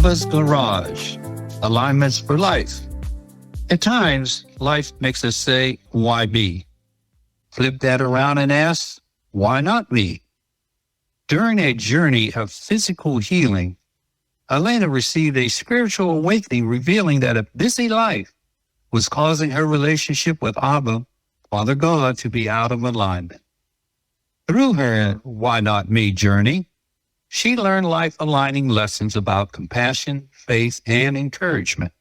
Abba's Garage, Alignments for Life. At times, life makes us say, why me? Flip that around and ask, why not me? During a journey of physical healing, Alanna received a spiritual awakening revealing that a busy life was causing her relationship with Abba, Father God, to be out of alignment. Through her Why Not Me journey, she learned life-aligning lessons about compassion, faith, and encouragement.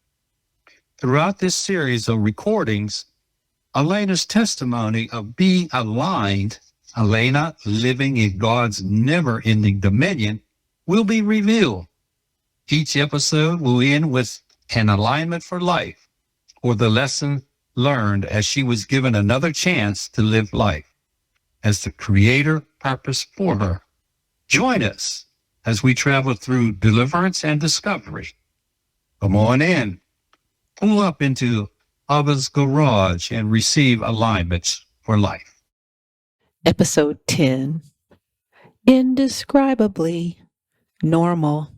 Throughout this series of recordings, Alanna's testimony of being aligned, Alanna living in God's never-ending dominion, will be revealed. Each episode will end with an alignment for life, or the lesson learned as she was given another chance to live life as the Creator purpose for her. Join us as we travel through deliverance and discovery. Come on in, pull up into Abba's Garage and receive alignments for life. Episode 10, Indescribably Normal.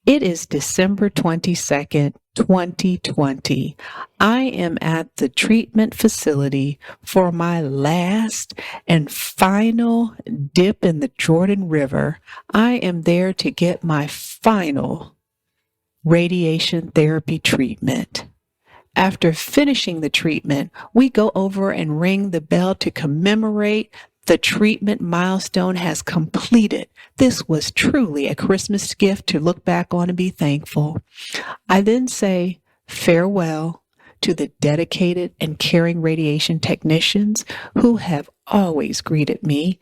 It is December 22nd, 2020. I am at the treatment facility for my last and final dip in the Jordan River. I am there to get my final radiation therapy treatment. After finishing the treatment, we go over and ring the bell to commemorate the treatment milestone has completed. This was truly a Christmas gift to look back on and be thankful. I then say farewell to the dedicated and caring radiation technicians who have always greeted me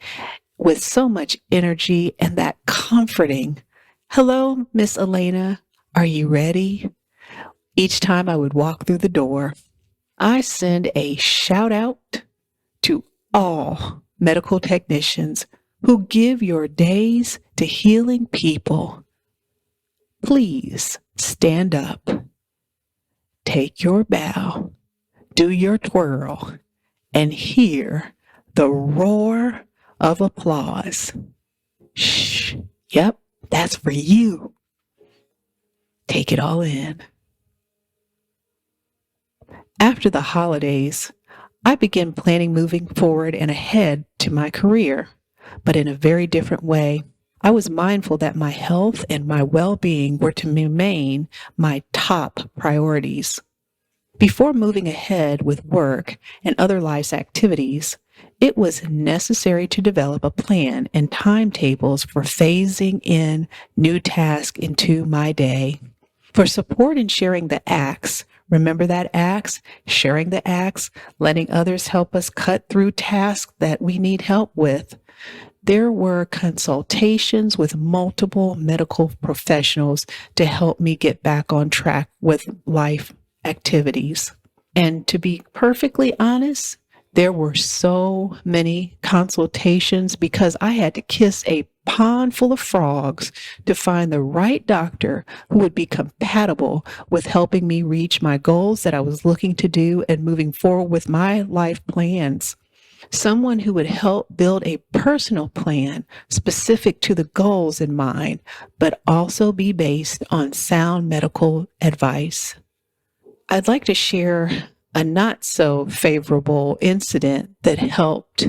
with so much energy and that comforting, "Hello, Miss Alanna, are you ready?" Each time I would walk through the door. I send a shout out to all medical technicians who give your days to healing people. Please stand up, take your bow, do your twirl, and hear the roar of applause. Shh, yep, that's for you. Take it all in. After the holidays, I began planning moving forward and ahead to my career, but in a very different way. I was mindful that my health and my well-being were to remain my top priorities. Before moving ahead with work and other life's activities, it was necessary to develop a plan and timetables for phasing in new tasks into my day. For support in sharing the axe, remember that axe? Sharing the axe, letting others help us cut through tasks that we need help with. There were consultations with multiple medical professionals to help me get back on track with life activities. And to be perfectly honest, there were so many consultations because I had to kiss a pond full of frogs to find the right doctor who would be compatible with helping me reach my goals that I was looking to do and moving forward with my life plans. Someone who would help build a personal plan specific to the goals in mind, but also be based on sound medical advice. I'd like to share a not so favorable incident that helped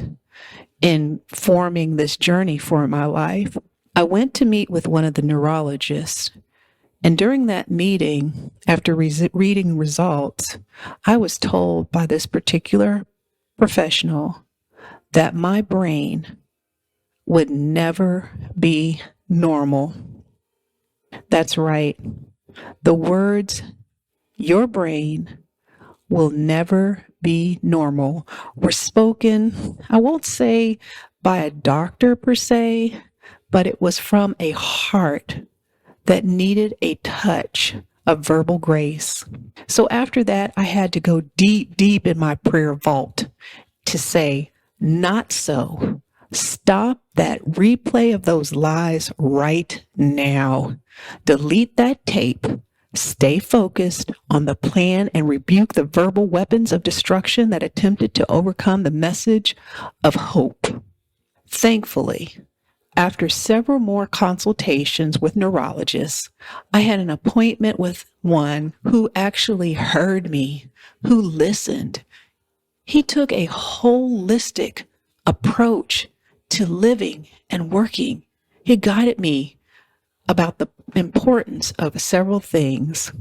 in forming this journey for my life. I went to meet with one of the neurologists, and during that meeting, after reading results, I was told by this particular professional that my brain would never be normal. That's right. The words, "your brain will never be normal," were spoken, I won't say by a doctor per se, but it was from a heart that needed a touch of verbal grace. So after that, I had to go deep, deep in my prayer vault to say, "Not so. Stop that replay of those lies right now. Delete that tape. Stay focused on the plan and rebuke the verbal weapons of destruction that attempted to overcome the message of hope." Thankfully, After several more consultations with neurologists, I had an appointment with one who actually heard me, who listened. He took a holistic approach to living and working. He guided me about the importance of several things: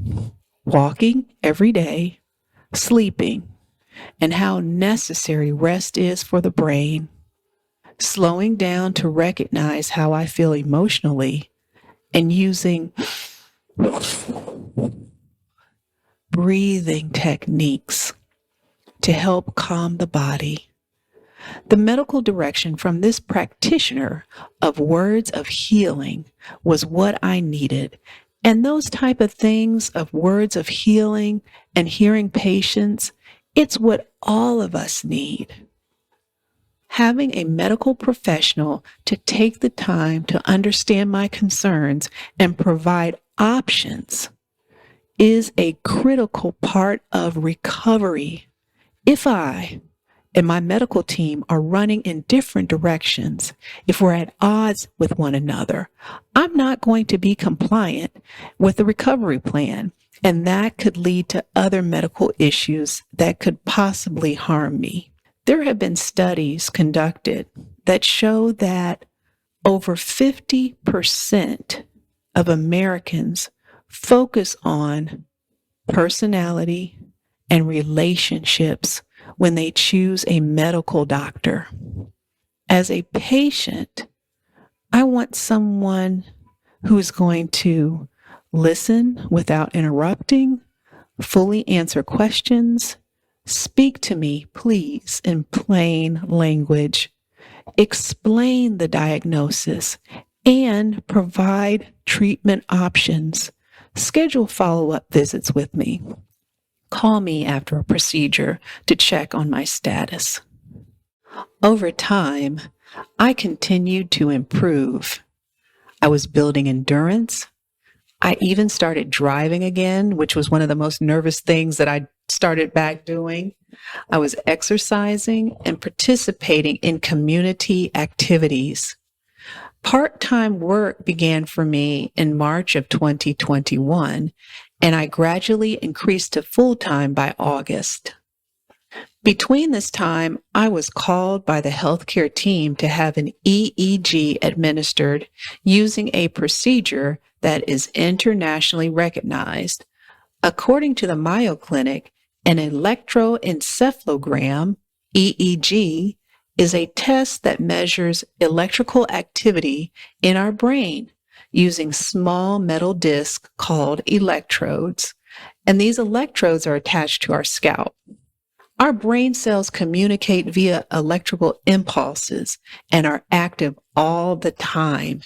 walking every day, sleeping, and how necessary rest is for the brain, slowing down to recognize how I feel emotionally, and using breathing techniques to help calm the body. The medical direction from this practitioner of words of healing was what I needed. And those type of things of words of healing and hearing patients, it's what all of us need. Having a medical professional to take the time to understand my concerns and provide options is a critical part of recovery. If I and my medical team are running in different directions, if we're at odds with one another, I'm not going to be compliant with the recovery plan, and that could lead to other medical issues that could possibly harm me. There have been studies conducted that show that over 50% of Americans focus on personality and relationships when they choose a medical doctor. As a patient, I want someone who is going to listen without interrupting, fully answer questions, speak to me, please, in plain language, explain the diagnosis, and provide treatment options. Schedule follow-up visits with me. Call me after a procedure to check on my status. Over time, I continued to improve. I was building endurance. I even started driving again, which was one of the most nervous things that I started back doing. I was exercising and participating in community activities. Part-time work began for me in March of 2021, and I gradually increased to full-time by August. Between this time, I was called by the healthcare team to have an EEG administered using a procedure that is internationally recognized. According to the Mayo Clinic, an electroencephalogram, EEG, is a test that measures electrical activity in our brain using small metal discs called electrodes, and these electrodes are attached to our scalp. Our brain cells communicate via electrical impulses and are active all the time,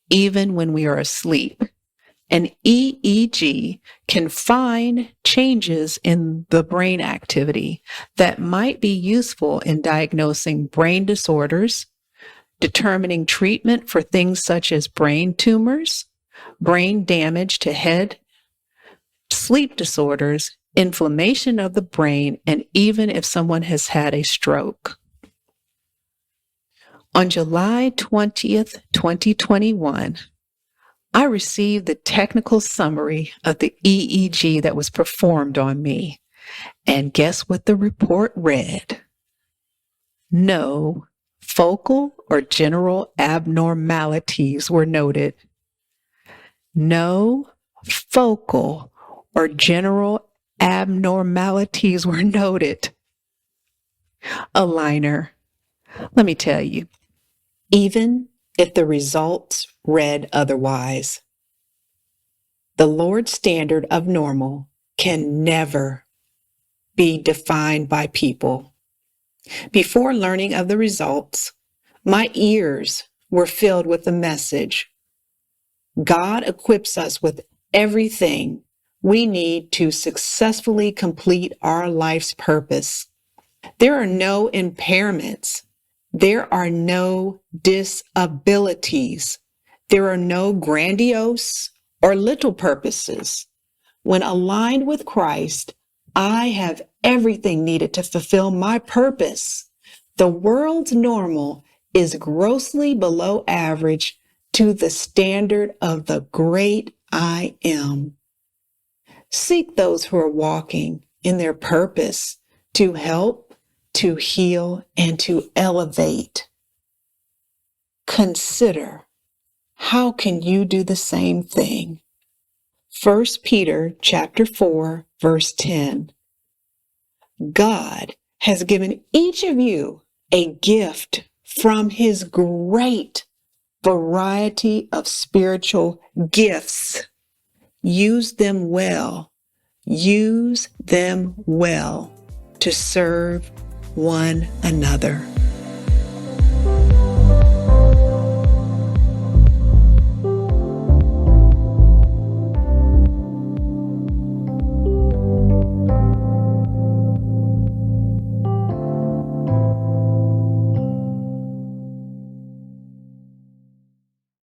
even when we are asleep. An EEG can find changes in the brain activity that might be useful in diagnosing brain disorders, determining treatment for things such as brain tumors, brain damage to head, sleep disorders, inflammation of the brain, and even if someone has had a stroke. On July 20th, 2021, I received the technical summary of the EEG that was performed on me. And guess what the report read? No focal or general abnormalities were noted. No focal or general abnormalities were noted. Aligner, let me tell you, even if the results read otherwise, the Lord's standard of normal can never be defined by people. Before learning of the results, my ears were filled with the message. God equips us with everything we need to successfully complete our life's purpose. There are no impairments. There are no disabilities. There are no grandiose or little purposes. When aligned with Christ, I have everything needed to fulfill my purpose. The world's normal is grossly below average to the standard of the great I am. Seek those who are walking in their purpose to help, to heal, and to elevate. Consider, how can you do the same thing? 1 Peter chapter 4, verse 10. God has given each of you a gift from his great variety of spiritual gifts. Use them well. Use them well to serve one another.